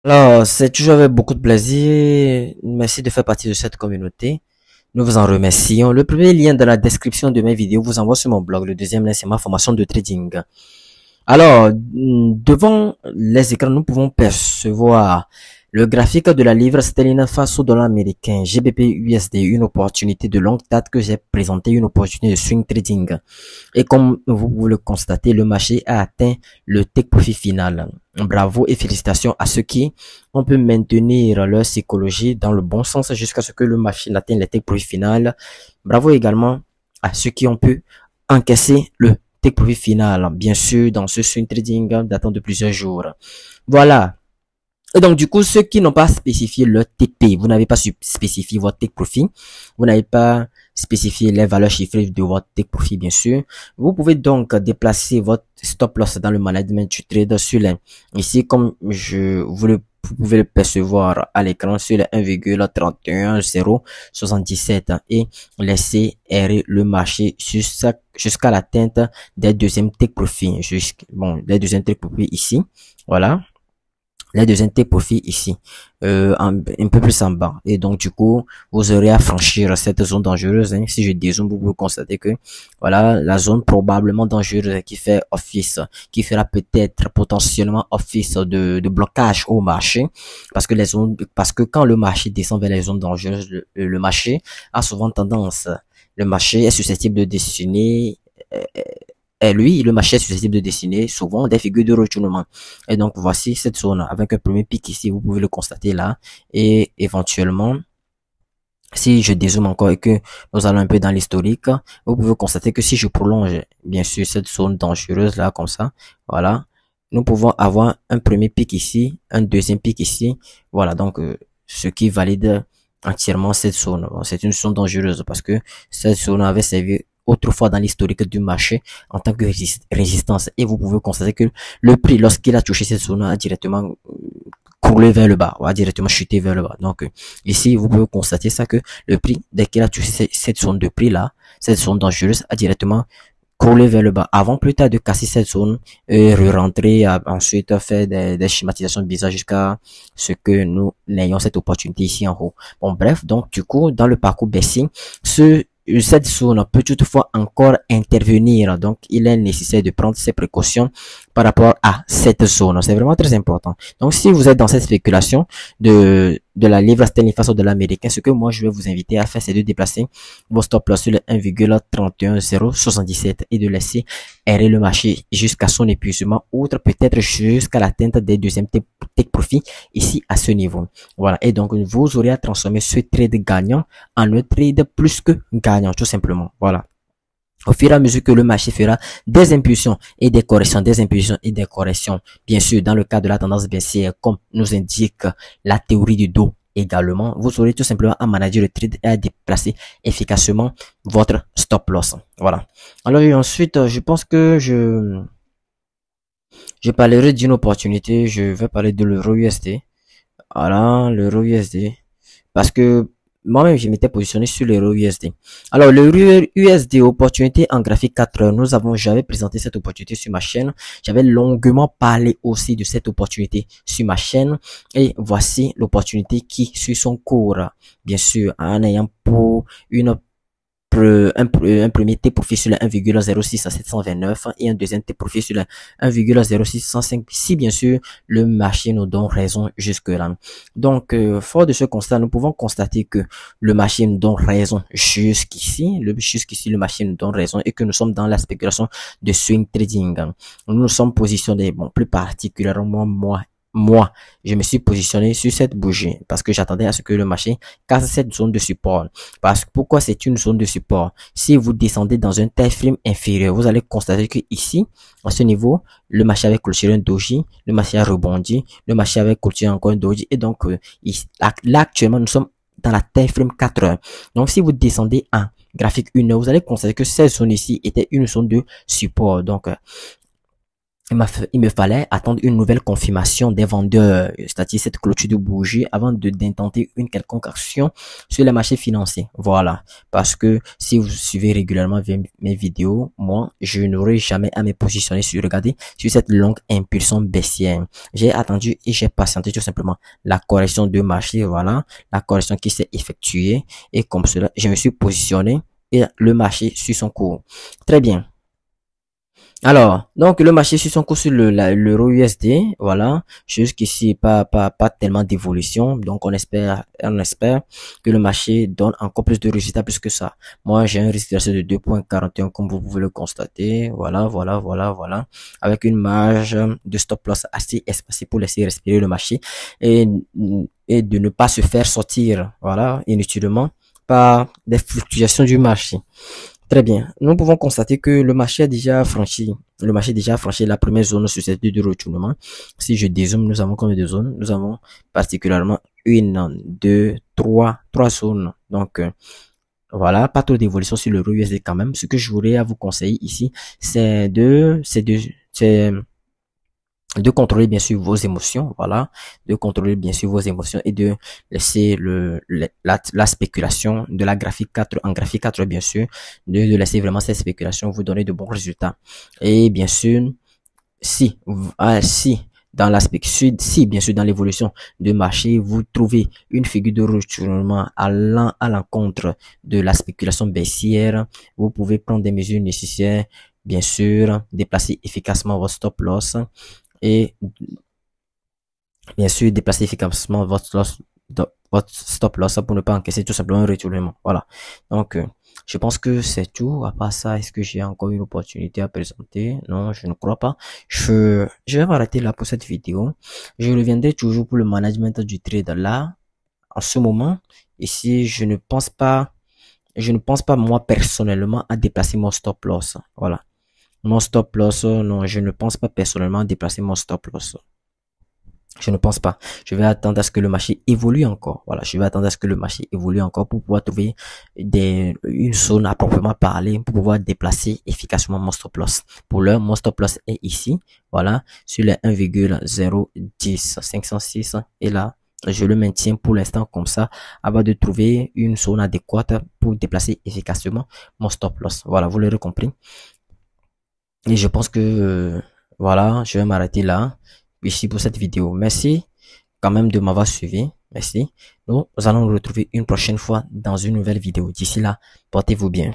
Alors, c'est toujours avec beaucoup de plaisir. Merci de faire partie de cette communauté. Nous vous en remercions. Le premier lien dans la description de mes vidéos vous envoie sur mon blog. Le deuxième lien, c'est ma formation de trading. Alors, devant les écrans, nous pouvons percevoir le graphique de la livre sterling face au dollar américain, GBP USD, une opportunité de longue date que j'ai présenté, une opportunité de swing trading. Et comme vous pouvez le constater, le marché a atteint le take profit final. Bravo et félicitations à ceux qui ont pu maintenir leur psychologie dans le bon sens jusqu'à ce que le marché n'atteigne le take profit final. Bravo également à ceux qui ont pu encaisser le take profit final, bien sûr, dans ce swing trading datant de plusieurs jours. Voilà. Et donc, du coup, ceux qui n'ont pas spécifié leur TP, vous n'avez pas spécifié votre take profit, vous n'avez pas spécifié les valeurs chiffrées de votre take profit, bien sûr. Vous pouvez donc déplacer votre stop loss dans le management du trade sur les, ici, comme vous pouvez le percevoir à l'écran sur les 1,31077 et laisser errer le marché jusqu'à l'atteinte des deuxièmes take profit, les deuxièmes take profit ici. Voilà. Les deuxièmes take profit ici, un peu plus en bas. Et donc, du coup, vous aurez à franchir cette zone dangereuse. Si je dézoome, vous pouvez constater que, voilà, la zone probablement dangereuse qui fait office, qui fera peut-être potentiellement office de blocage au marché. Parce que quand le marché descend vers les zones dangereuses, le marché a souvent tendance, le marché est susceptible de dessiner, et lui, le marché est susceptible de dessiner souvent des figures de retournement. Et donc, voici cette zone avec un premier pic ici, vous pouvez le constater là. Et éventuellement, si je dézoome encore et que nous allons un peu dans l'historique, vous pouvez constater que si je prolonge, bien sûr, cette zone dangereuse là, comme ça, voilà, nous pouvons avoir un premier pic ici, un deuxième pic ici. Voilà, donc, ce qui valide entièrement cette zone. Bon, c'est une zone dangereuse parce que cette zone avait servi autrefois dans l'historique du marché en tant que résistance. Et vous pouvez constater que le prix, lorsqu'il a touché cette zone, a directement coulé vers le bas, ou a directement chuté vers le bas. Donc, ici, vous pouvez constater ça que le prix, dès qu'il a touché cette zone de prix là, cette zone dangereuse, a directement coulé vers le bas avant plus tard de casser cette zone et re-rentrer, ensuite faire des schématisations bizarres jusqu'à ce que nous ayons cette opportunité ici en haut. Bon, bref, donc du coup, dans le parcours baissier, cette zone peut toutefois encore intervenir. Donc, il est nécessaire de prendre ses précautions par rapport à cette zone. C'est vraiment très important. Donc, si vous êtes dans cette spéculation de la livre sterling face au dollar américain, ce que moi, je vais vous inviter à faire, c'est de déplacer vos stop loss sur le 1,31077 et de laisser errer le marché jusqu'à son épuisement, outre peut-être jusqu'à l'atteinte des deuxièmes take profit ici à ce niveau. Voilà. Et donc, vous aurez à transformer ce trade gagnant en un trade plus que gagnant, tout simplement. Voilà. Au fur et à mesure que le marché fera des impulsions et des corrections, bien sûr, dans le cas de la tendance baissière, comme nous indique la théorie du dos également, vous aurez tout simplement à manager le trade et à déplacer efficacement votre stop loss. Voilà. Alors, et ensuite, je pense que je parlerai d'une opportunité. Je vais parler de l'euro USD. Voilà, l'euro USD. Parce que moi-même, je m'étais positionné sur l'euro USD. Alors, l'euro USD, opportunité en graphique 4 heures. J'avais présenté cette opportunité sur ma chaîne. J'avais longuement parlé aussi de cette opportunité sur ma chaîne. Et voici l'opportunité qui suit son cours. Bien sûr, en ayant pour un premier T profit sur le 1,06 à 729 et un deuxième T profit sur le 1,0605 si bien sûr le marché nous donne raison jusque là. Donc fort de ce constat, nous pouvons constater que le marché nous donne raison jusqu'ici, le marché nous donne raison et que nous sommes dans la spéculation de swing trading. Nous nous sommes positionnés, bon, plus particulièrement moi, je me suis positionné sur cette bougie parce que j'attendais à ce que le marché casse cette zone de support. Parce que pourquoi c'est une zone de support? Si vous descendez dans un time frame inférieur, vous allez constater que ici, à ce niveau, le marché avait clôturé un doji, le marché a rebondi, le marché avait clôturé encore un doji et donc là actuellement nous sommes dans la time frame 4 heures. Donc si vous descendez en graphique 1 heure, vous allez constater que cette zone ici était une zone de support. Donc il me fallait attendre une nouvelle confirmation des vendeurs, c'est-à-dire cette clôture de bougie, avant d'intenter une quelconque action sur les marchés financiers. Voilà. Parce que si vous suivez régulièrement mes vidéos, moi, je n'aurais jamais à me positionner regardez, sur cette longue impulsion baissière. J'ai attendu et j'ai patienté tout simplement la correction de marché, voilà, la correction qui s'est effectuée, et comme cela, je me suis positionné et le marché suit son cours. Très bien. Alors, donc le marché suit son cours sur l'euro USD, voilà. Jusqu'ici, pas tellement d'évolution. Donc on espère que le marché donne encore plus de résultats plus que ça. Moi, j'ai un risque de 2,41 comme vous pouvez le constater. Voilà. Avec une marge de stop loss assez espacée pour laisser respirer le marché et, et de ne pas se faire sortir, voilà, inutilement par des fluctuations du marché. Très bien. Nous pouvons constater que le marché a déjà franchi la première zone sur cette de retournement. Si je dézoome, nous avons combien de zones? Nous avons particulièrement une, deux, trois zones. Donc, voilà, pas trop d'évolution sur le USD quand même. Ce que je voudrais à vous conseiller ici, c'est de contrôler bien sûr vos émotions, voilà, de contrôler bien sûr vos émotions et de laisser la spéculation de la graphique 4 en graphique 4 bien sûr, de laisser vraiment cette spéculation vous donner de bons résultats. Et bien sûr, si dans l'aspect si bien sûr dans l'évolution de marché vous trouvez une figure de retournement allant à l'encontre de la spéculation baissière, vous pouvez prendre des mesures nécessaires, bien sûr, déplacer efficacement votre stop loss et bien sûr déplacer efficacement votre stop loss pour ne pas encaisser tout simplement un retournement. Voilà. Donc, je pense que c'est tout. À part ça, est-ce que j'ai encore une opportunité à présenter? Non, je ne crois pas. Je vais m'arrêter là pour cette vidéo. Je reviendrai toujours pour le management du trade là. En ce moment, ici, je ne pense pas moi personnellement à déplacer mon stop loss. Voilà. Mon stop loss, non, je ne pense pas personnellement déplacer mon stop loss. Je ne pense pas. Je vais attendre à ce que le marché évolue encore. Voilà, je vais attendre à ce que le marché évolue encore pour pouvoir trouver une zone à proprement parler, pour pouvoir déplacer efficacement mon stop loss. Pour l'heure, mon stop loss est ici. Voilà, sur les 1,010506. Et là, je le maintiens pour l'instant comme ça, avant de trouver une zone adéquate pour déplacer efficacement mon stop loss. Voilà, vous l'aurez compris. Et je pense que, voilà, je vais m'arrêter là, ici pour cette vidéo. Merci quand même de m'avoir suivi. Merci. Nous allons nous retrouver une prochaine fois dans une nouvelle vidéo. D'ici là, portez-vous bien.